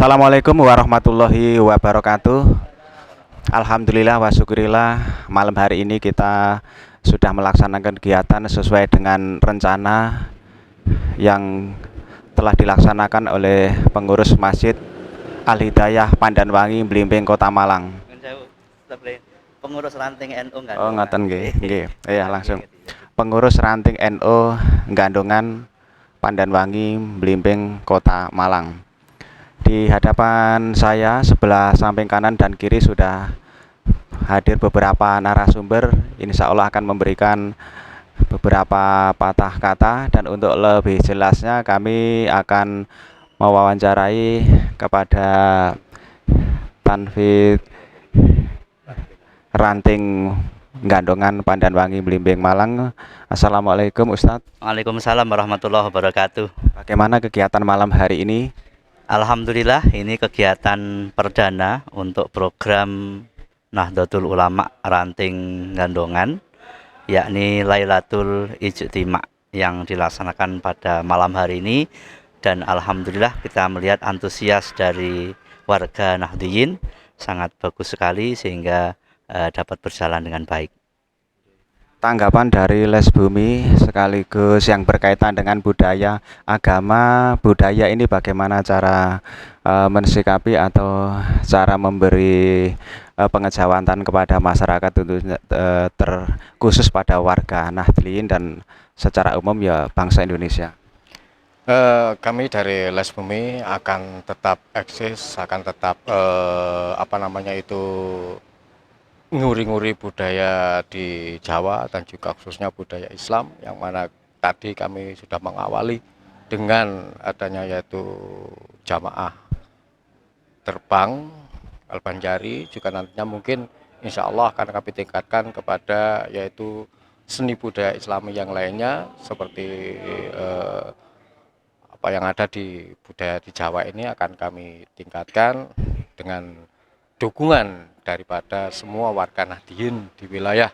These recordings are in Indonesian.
Assalamualaikum warahmatullahi wabarakatuh. Alhamdulillah wa syukurillah, malam hari ini kita sudah melaksanakan kegiatan sesuai dengan rencana yang telah dilaksanakan oleh pengurus Masjid Al Hidayah Pandanwangi Blimbing Kota Malang. Pengurus ranting NU Oh, Gandongan. ngoten nggih, nggih. Iya, langsung. Pengurus ranting NU Gandongan Pandanwangi Blimbing Kota Malang. Di hadapan saya sebelah samping kanan dan kiri sudah hadir beberapa narasumber. Insya Allah akan memberikan beberapa patah kata, dan untuk lebih jelasnya kami akan mewawancarai kepada Tanfid Ranting Gandongan Pandanwangi Blimbing Malang. Assalamualaikum Ustadz. Waalaikumsalam warahmatullahi wabarakatuh. Bagaimana kegiatan malam hari ini? Alhamdulillah, ini kegiatan perdana untuk program Nahdlatul Ulama Ranting Gandongan, yakni Lailatul Ijtima yang dilaksanakan pada malam hari ini. Dan alhamdulillah kita melihat antusias dari warga Nahdliyin sangat bagus sekali sehingga dapat berjalan dengan baik. Tanggapan dari Les Bumi sekaligus yang berkaitan dengan budaya, agama, budaya ini bagaimana cara mensikapi atau cara memberi pengejawantan kepada masyarakat, tentunya terkhusus pada warga Nahdliyin dan secara umum ya bangsa Indonesia. Kami dari Les Bumi akan tetap eksis, akan tetap nguri-nguri budaya di Jawa dan juga khususnya budaya Islam, yang mana tadi kami sudah mengawali dengan adanya yaitu jamaah terbang Al-Banjari, juga nantinya mungkin insya Allah akan kami tingkatkan kepada yaitu seni budaya Islami yang lainnya seperti apa yang ada di budaya di Jawa ini akan kami tingkatkan dengan dukungan daripada semua warga Nahdliyin di wilayah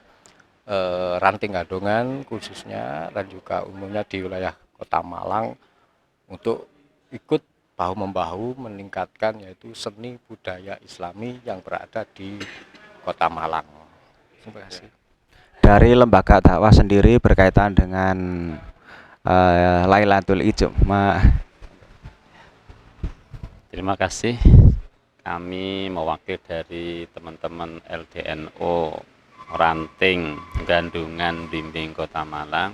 Ranting Gandongan khususnya, dan juga umumnya di wilayah Kota Malang, untuk ikut bahu-membahu meningkatkan yaitu seni budaya Islami yang berada di Kota Malang. Terima kasih. Dari lembaga dakwah sendiri berkaitan dengan Lailatul Ijtima. Terima kasih. Kami mewakili dari teman-teman LDNO Ranting Gandungan Blimbing Kota Malang.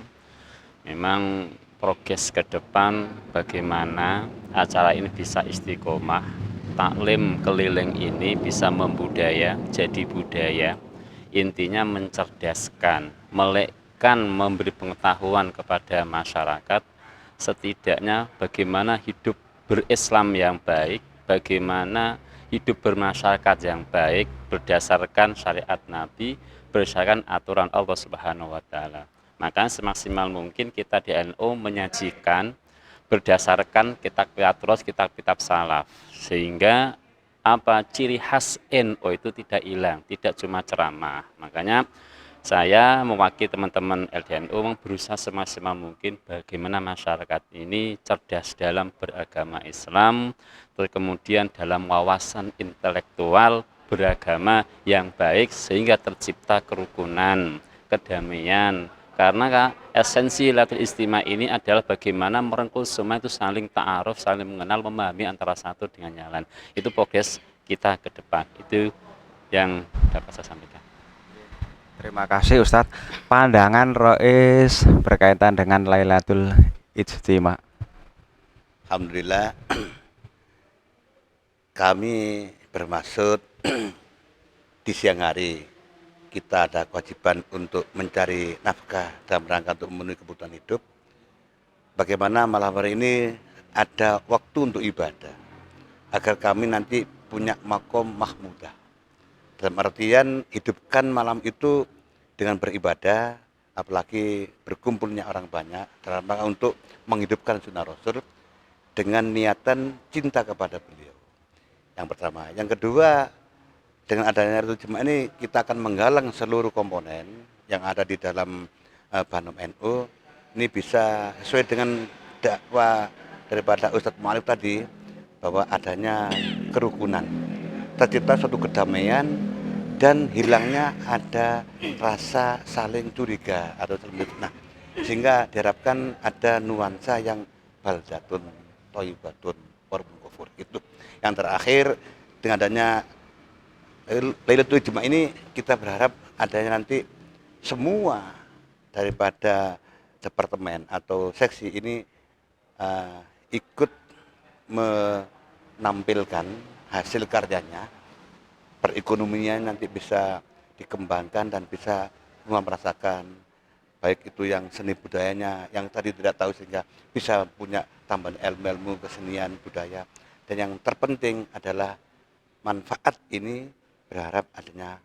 Memang progres ke depan bagaimana acara ini bisa istiqomah, taklim keliling ini bisa membudaya, jadi budaya. Intinya mencerdaskan, melekkan, memberi pengetahuan kepada masyarakat, setidaknya bagaimana hidup berislam yang baik, bagaimana hidup bermasyarakat yang baik berdasarkan syariat Nabi, berdasarkan aturan Allah Subhanahu wa taala. Maka semaksimal mungkin kita di NU menyajikan berdasarkan kitab-kitab salaf, sehingga ciri khas NU itu tidak hilang, tidak cuma ceramah. Makanya saya mewakili teman-teman LDNU berusaha semaksimal mungkin bagaimana masyarakat ini cerdas dalam beragama Islam, terus kemudian dalam wawasan intelektual beragama yang baik, sehingga tercipta kerukunan, kedamaian. Karena esensi Lailatul Ijtima ini adalah bagaimana merengkul semua itu saling ta'aruf, saling mengenal, memahami antara satu dengan yang lain. Itu progres kita ke depan. Itu yang dapat saya sampaikan. Terima kasih Ustadz. Pandangan Rois berkaitan dengan Lailatul Ijtima. Alhamdulillah, kami bermaksud di siang hari kita ada kewajiban untuk mencari nafkah dalam rangka untuk memenuhi kebutuhan hidup. Bagaimana malam hari ini ada waktu untuk ibadah, agar kami nanti punya makom mahmudah. Dalam artian hidupkan malam itu dengan beribadah, apalagi berkumpulnya orang banyak dalam rangka untuk menghidupkan sunnah Rasul dengan niatan cinta kepada beliau. Yang pertama. Yang kedua, dengan adanya Lailatul Ijtima ini kita akan menggalang seluruh komponen yang ada di dalam Banom NU ini bisa sesuai dengan dakwah daripada Ustadz Mu'alif tadi, bahwa adanya kerukunan, tercipta suatu kedamaian dan hilangnya ada rasa saling curiga atau saling fitnah, sehingga diharapkan ada nuansa yang baldatun thayyibatun warbun ghafur. Itu yang terakhir, dengan adanya Lailatul Ijma ini kita berharap adanya nanti semua daripada departemen atau seksi ini ikut menampilkan hasil karyanya, perekonomian nanti bisa dikembangkan dan bisa semua merasakan, baik itu yang seni budayanya yang tadi tidak tahu sehingga bisa punya tambahan ilmu kesenian budaya, dan yang terpenting adalah manfaat ini berharap adanya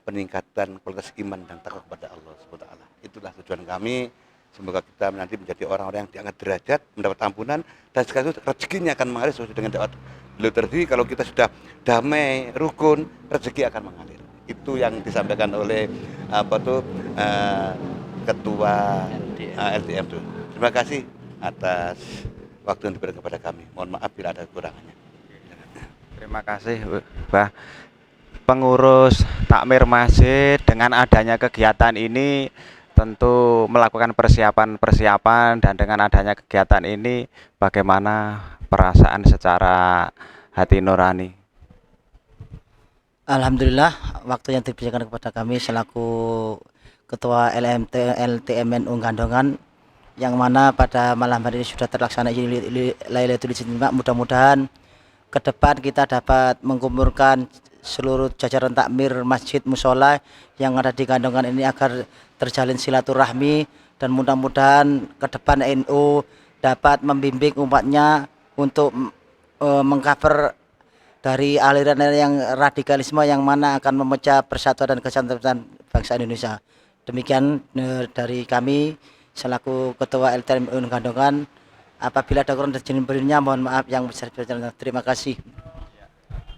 peningkatan kualitas iman dan takwa kepada Allah SWT. Itulah tujuan kami. Semoga kita nanti menjadi orang-orang yang diangkat derajat, mendapat ampunan, dan sekaligus rezekinya akan mengalir sesuai dengan doa beliau tadi. Kalau kita sudah damai, rukun, rezeki akan mengalir. Itu yang disampaikan oleh Ketua LDM itu. Terima kasih atas waktu yang diberikan kepada kami. Mohon maaf bila ada kekurangannya. Terima kasih, Mbah. Pengurus takmir masjid dengan adanya kegiatan ini tentu melakukan persiapan-persiapan, dan dengan adanya kegiatan ini bagaimana perasaan secara hati nurani? Alhamdulillah, waktu yang diberikan kepada kami selaku Ketua LTMNU Gandongan, yang mana pada malam hari ini sudah terlaksana Lailatul Ijma. Mudah-mudahan ke depan kita dapat mengumpulkan seluruh jajaran takmir masjid musola yang ada di Gandongan ini agar terjalin silaturahmi, dan mudah-mudahan ke depan NU dapat membimbing umatnya untuk mengcover dari aliran yang radikalisme yang mana akan memecah persatuan dan kesatuan bangsa Indonesia. Demikian dari kami selaku Ketua LTMNU Gandongan. Apabila ada kurang dan jenis mohon maaf yang besar-besarnya. Terima kasih.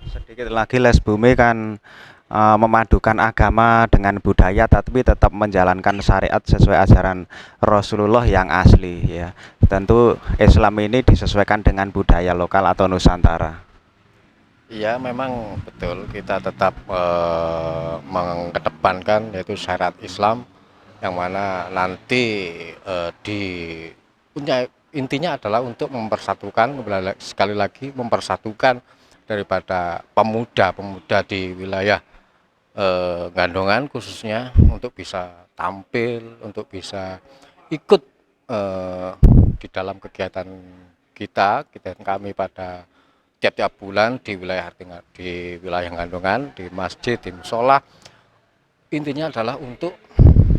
Sedikit lagi, Les Bumi kan memadukan agama dengan budaya, tapi tetap menjalankan syariat sesuai ajaran Rasulullah yang asli, ya. Tentu Islam ini disesuaikan dengan budaya lokal atau Nusantara. Iya, memang betul, kita tetap mengedepankan yaitu syariat Islam, yang mana nanti punya intinya adalah untuk mempersatukan, sekali lagi mempersatukan daripada pemuda-pemuda di wilayah Gandongan khususnya, untuk bisa tampil, untuk bisa ikut di dalam kegiatan kami pada tiap-tiap bulan di wilayah Gandongan, di masjid, di musola. Intinya adalah untuk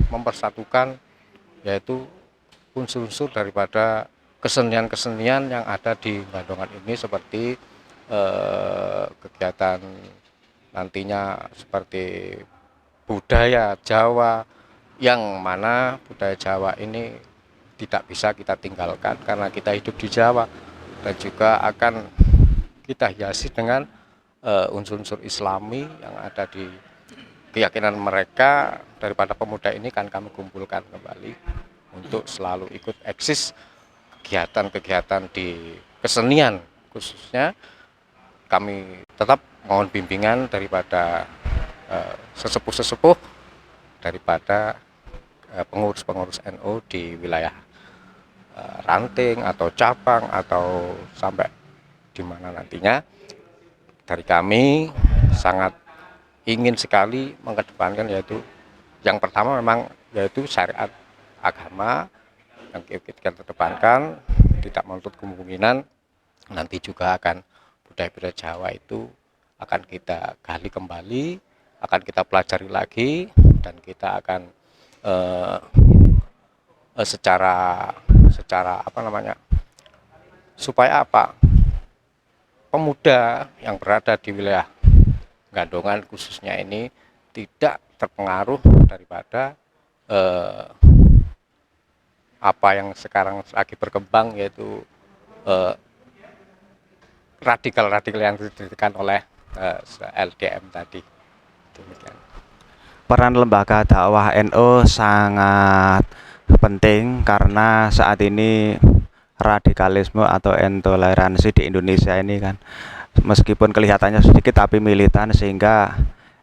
mempersatukan yaitu unsur-unsur daripada kesenian-kesenian yang ada di Gandongan ini, seperti kegiatan nantinya seperti budaya Jawa, yang mana budaya Jawa ini tidak bisa kita tinggalkan karena kita hidup di Jawa, dan juga akan kita hiasi dengan unsur-unsur Islami yang ada di keyakinan mereka. Daripada pemuda ini kan kami kumpulkan kembali untuk selalu ikut eksis kegiatan-kegiatan di kesenian, khususnya kami tetap mohon bimbingan daripada sesepuh-sesepuh daripada pengurus-pengurus NU di wilayah ranting atau cabang atau sampai di mana nantinya. Dari kami sangat ingin sekali mengedepankan yaitu yang pertama memang yaitu syariat agama yang kita kedepankan, tidak menutup kemungkinan nanti juga akan budaya-budaya Jawa itu akan kita gali kembali, akan kita pelajari lagi, dan kita akan secara supaya pemuda yang berada di wilayah Gandongan khususnya ini tidak terpengaruh daripada apa yang sekarang lagi berkembang, yaitu radikal-radikal yang didirikan oleh LDM tadi. Demikian. Peran lembaga dakwah NU sangat penting karena saat ini radikalisme atau intoleransi di Indonesia ini kan meskipun kelihatannya sedikit tapi militan, sehingga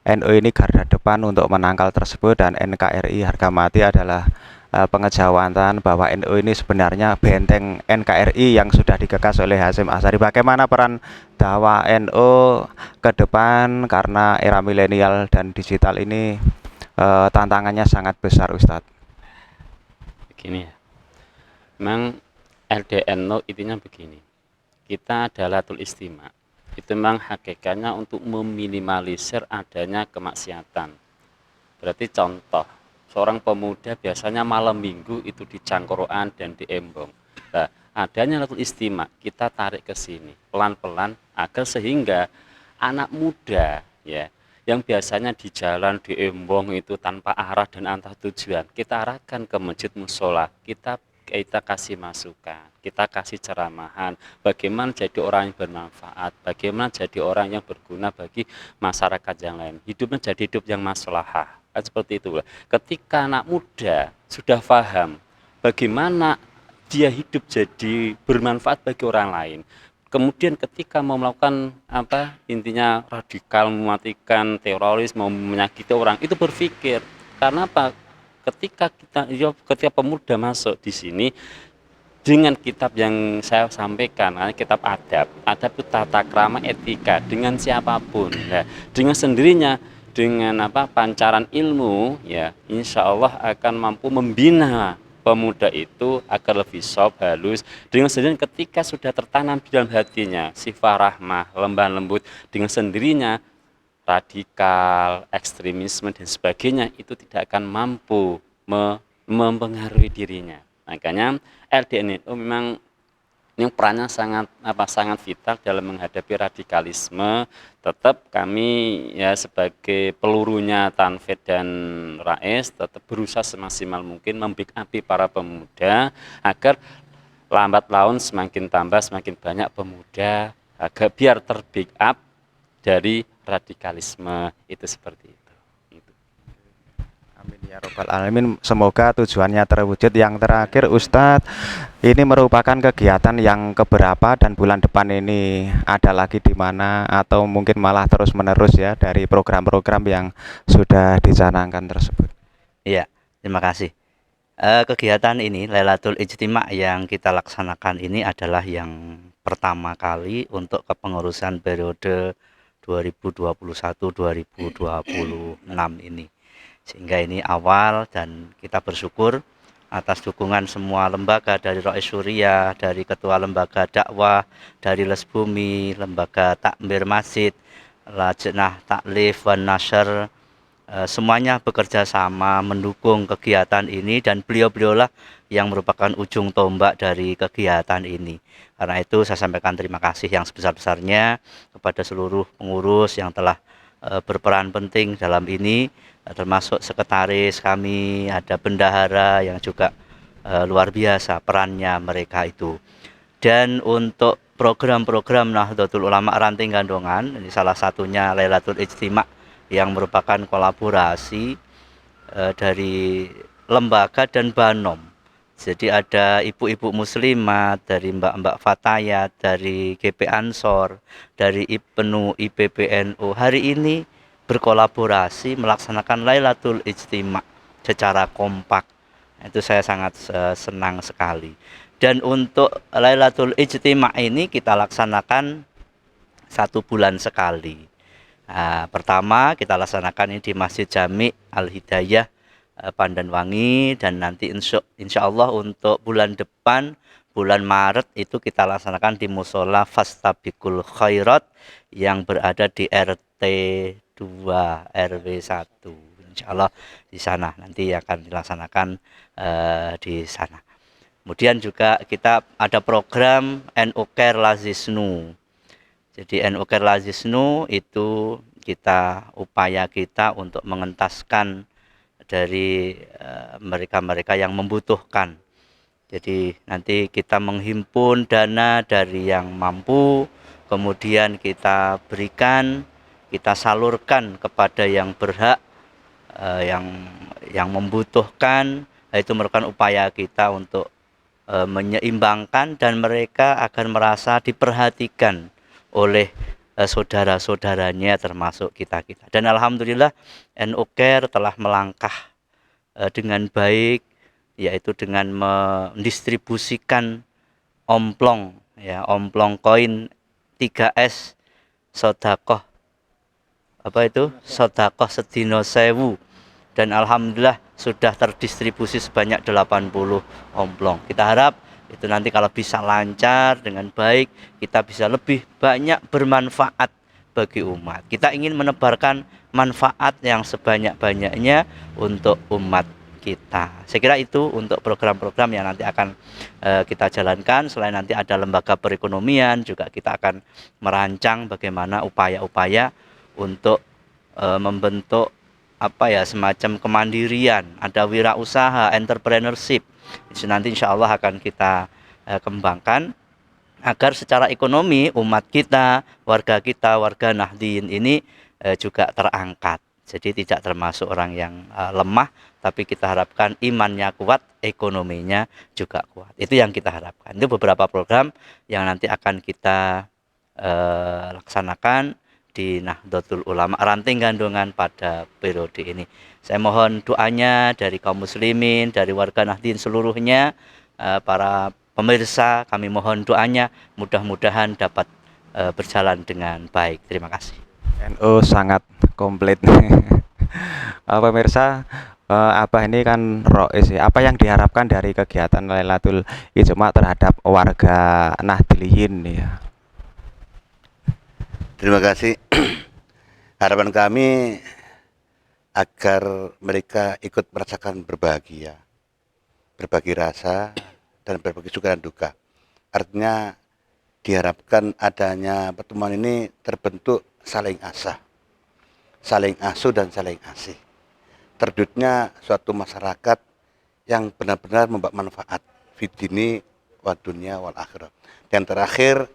NU ini garda depan untuk menangkal tersebut, dan NKRI harga mati adalah pengejawatan bahwa NU ini sebenarnya benteng NKRI yang sudah digagas oleh Hasyim Asy'ari. Bagaimana peran dakwah NU ke depan, karena era milenial dan digital ini tantangannya sangat besar, Ustadz. Begini ya, memang LDNO intinya begini, kita adalah Latul Istimak, itu memang hakikatnya untuk meminimalisir adanya kemaksiatan. Berarti contoh, seorang pemuda biasanya malam minggu itu di Cangkoroan dan di Embong. Nah, adanya Latul Istimak, kita tarik ke sini pelan-pelan agar sehingga anak muda ya yang biasanya di jalan di Embong itu tanpa arah dan antah tujuan, kita arahkan ke masjid musola, kita kasih masukan, kita kasih ceramahan, bagaimana jadi orang yang bermanfaat, bagaimana jadi orang yang berguna bagi masyarakat yang lain, hidupnya jadi hidup yang maslahah, kan seperti itu. Ketika anak muda sudah paham bagaimana dia hidup jadi bermanfaat bagi orang lain, kemudian ketika mau melakukan intinya radikal, mematikan, teroris, mau menyakiti orang, itu berpikir, karena apa? Ketika pemuda masuk di sini dengan kitab yang saya sampaikan, kitab adab itu tata krama etika dengan siapapun, ya, dengan sendirinya, dengan pancaran ilmu, ya, insya Allah akan mampu membina pemuda itu agar lebih soft, halus, dengan sendirinya ketika sudah tertanam di dalam hatinya sifat rahmah, lembah lembut, dengan sendirinya radikal, ekstremisme dan sebagainya itu tidak akan mampu mempengaruhi dirinya. Makanya LDNU memang yang perannya sangat vital dalam menghadapi radikalisme. Tetap kami ya sebagai pelurunya Tanfid dan Rais tetap berusaha semaksimal mungkin membackupi para pemuda agar lambat laun semakin tambah semakin banyak pemuda agar biar terbackup dari radikalisme itu seperti itu. Amin ya robbal alamin. Semoga tujuannya terwujud. Yang terakhir Ustadz, ini merupakan kegiatan yang keberapa dan bulan depan ini ada lagi di mana, atau mungkin malah terus menerus ya dari program-program yang sudah dicanangkan tersebut? Iya, terima kasih. Kegiatan ini Lailatul Ijtima yang kita laksanakan ini adalah yang pertama kali untuk kepengurusan periode 2021-2026 ini, sehingga ini awal, dan kita bersyukur atas dukungan semua lembaga, dari Rais Surya, dari Ketua Lembaga Dakwah, dari Les Bumi, Lembaga Takmir Masjid, Lajnah Taklif wan Nasr, semuanya bekerja sama mendukung kegiatan ini, dan beliau-beliaulah yang merupakan ujung tombak dari kegiatan ini. Karena itu saya sampaikan terima kasih yang sebesar-besarnya kepada seluruh pengurus yang telah berperan penting dalam ini, termasuk sekretaris kami, ada bendahara yang juga luar biasa perannya mereka itu. Dan untuk program-program Nahdlatul Ulama Ranting Gandongan, ini salah satunya Lailatul Ijtima yang merupakan kolaborasi dari lembaga dan Banom. Jadi ada ibu-ibu muslimat, dari mbak-mbak Fatayat, dari GP Ansor, dari IPNU, IPPNU, hari ini berkolaborasi melaksanakan Lailatul Ijtima secara kompak. Itu saya sangat senang sekali. Dan untuk Lailatul Ijtima ini kita laksanakan 1 bulan sekali. Nah, pertama kita laksanakan ini di Masjid Jami Al-Hidayah Pandanwangi, dan nanti insya Allah untuk bulan depan, bulan Maret itu kita laksanakan di Musola Fastabikul Khairat yang berada di RT 2 RW 1. Insya Allah di sana nanti akan dilaksanakan di sana. Kemudian juga kita ada program NU Care Lazisnu. Jadi NU Care Lazisnu itu upaya kita untuk mengentaskan dari mereka-mereka yang membutuhkan. Jadi nanti kita menghimpun dana dari yang mampu, kemudian kita berikan, kita salurkan kepada yang berhak, yang membutuhkan. Itu merupakan upaya kita untuk menyeimbangkan dan mereka akan merasa diperhatikan oleh saudara-saudaranya termasuk kita-kita. Dan alhamdulillah NU Care telah melangkah dengan baik, yaitu dengan mendistribusikan omplong koin 3S sodakoh sodakoh sedino sewu, dan alhamdulillah sudah terdistribusi sebanyak 80 omplong. Kita harap itu nanti kalau bisa lancar dengan baik, kita bisa lebih banyak bermanfaat bagi umat. Kita ingin menebarkan manfaat yang sebanyak-banyaknya untuk umat kita. Saya kira itu untuk program-program yang nanti akan kita jalankan. Selain nanti ada lembaga perekonomian, juga kita akan merancang bagaimana upaya-upaya untuk membentuk semacam kemandirian, ada wirausaha, entrepreneurship. Itu nanti insya Allah akan kita kembangkan agar secara ekonomi umat kita, warga Nahdien ini juga terangkat. Jadi tidak termasuk orang yang lemah, tapi kita harapkan imannya kuat, ekonominya juga kuat. Itu yang kita harapkan. Itu beberapa program yang nanti akan kita laksanakan di Nahdlatul Ulama Ranting Gandongan pada periode ini. Saya mohon doanya dari kaum muslimin, dari warga Nahdien seluruhnya, para pemirsa, kami mohon doanya mudah-mudahan dapat berjalan dengan baik. Terima kasih. NU sangat komplit. Pemirsa, Abah ini kan rois ya. Apa yang diharapkan dari kegiatan Lailatul Ijma terhadap warga Nahdliyin ya? Terima kasih. Harapan kami agar mereka ikut merasakan berbahagia, berbagi rasa, dan berbagi suka dan duka. Artinya diharapkan adanya pertemuan ini terbentuk saling asah, saling asuh dan saling asih. Terwujudnya suatu masyarakat yang benar-benar membawa manfaat fidini wa dunya wal akhirah. Dan terakhir,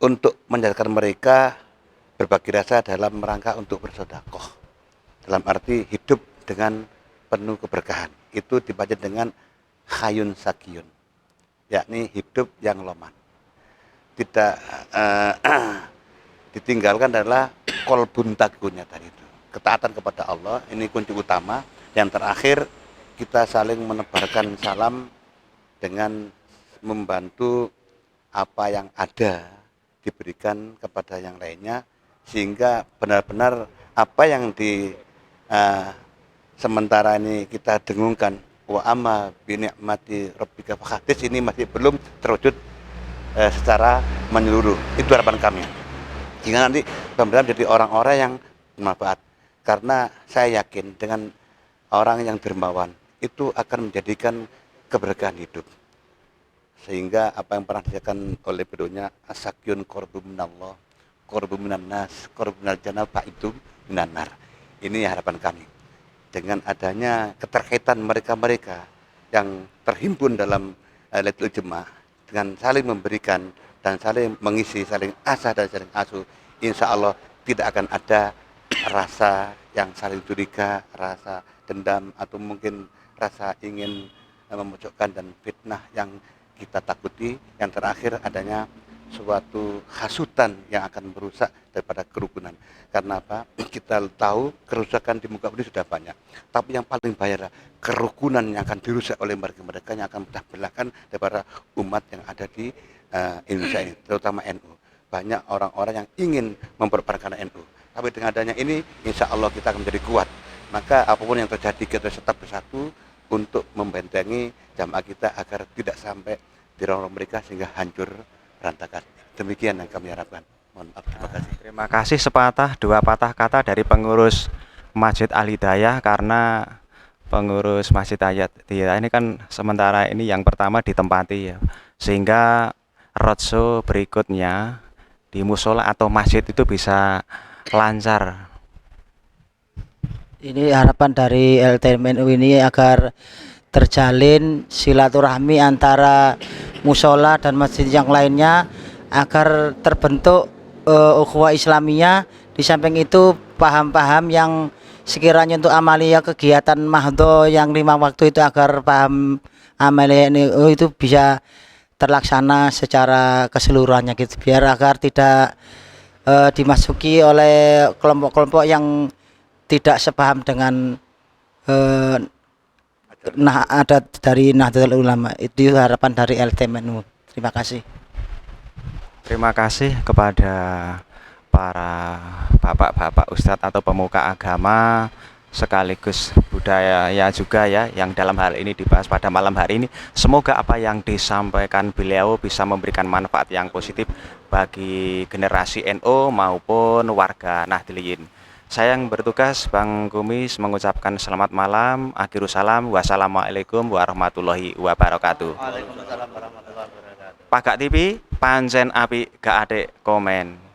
untuk menjadikan mereka berbagi rasa dalam rangka untuk bersedekah, dalam arti hidup dengan penuh keberkahan. Itu dibaca dengan khayun sakiyun, yakni hidup yang loman. Tidak ditinggalkan adalah kolbun takunya tadi itu, ketaatan kepada Allah, ini kunci utama. Yang terakhir, kita saling menebarkan salam dengan membantu apa yang ada diberikan kepada yang lainnya, sehingga benar-benar apa yang di sementara ini kita dengungkan, wa amma bi ni'mati rabbika fahaddits, ini masih belum terwujud secara menyeluruh. Itu harapan kami, sehingga nanti benar-benar jadi orang-orang yang bermanfaat. Karena saya yakin dengan orang yang dermawan itu akan menjadikan keberkahan hidup, sehingga apa yang pernah disebutkan oleh beliaunya, asakyun korbu minallah, korbu minan nas, korbu minal jannah, itu minan nar. Ini harapan kami. Dengan adanya keterkaitan mereka-mereka yang terhimpun dalam Lailatul Ijma, dengan saling memberikan dan saling mengisi, saling asah dan saling asuh, insya Allah tidak akan ada rasa yang saling curiga, rasa dendam, atau mungkin rasa ingin memojokkan dan fitnah yang kita takuti. Yang terakhir, adanya suatu hasutan yang akan merusak daripada kerukunan. Karena apa? Kita tahu kerusakan di muka bumi sudah banyak, tapi yang paling bahaya adalah kerukunan yang akan dirusak oleh mereka-mereka yang akan pecah belahkan daripada umat yang ada di Indonesia ini, terutama NU. Banyak orang-orang yang ingin memperparahkan NU, tapi dengan adanya ini, insya Allah kita akan menjadi kuat. Maka apapun yang terjadi, kita tetap bersatu untuk membentengi jamaah kita agar tidak sampai dirorong mereka sehingga hancur berantakan. Demikian yang kami harapkan. Mohon maaf, terima kasih. Terima kasih. Sepatah dua patah kata dari pengurus Masjid Al Hidayah, karena pengurus Masjid Al Hidayah ini kan sementara ini yang pertama ditempati ya, sehingga roadshow berikutnya di musola atau masjid itu bisa lancar. Ini harapan dari LTMNU ini agar terjalin silaturahmi antara musola dan masjid yang lainnya, agar terbentuk ukhuwah Islamiyah. Di samping itu paham-paham yang sekiranya untuk amalia kegiatan mahdo yang 5 waktu itu agar paham amal NU itu bisa terlaksana secara keseluruhannya gitu, biar agar tidak dimasuki oleh kelompok-kelompok yang tidak sepaham dengan adat dari Nahdlatul Ulama. Itu harapan dari LTMNU. Terima kasih. Terima kasih kepada para bapak-bapak ustadz atau pemuka agama sekaligus budaya ya juga ya yang dalam hal ini dibahas pada malam hari ini. Semoga apa yang disampaikan beliau bisa memberikan manfaat yang positif bagi generasi NU maupun warga Nahdliyin. Saya yang bertugas Bang Kumis mengucapkan selamat malam, akhirus salam, wassalamualaikum warahmatullahi wabarakatuh. Waalaikumsalam warahmatullahi wabarakatuh. Pagak TV pancen api gak adek komen.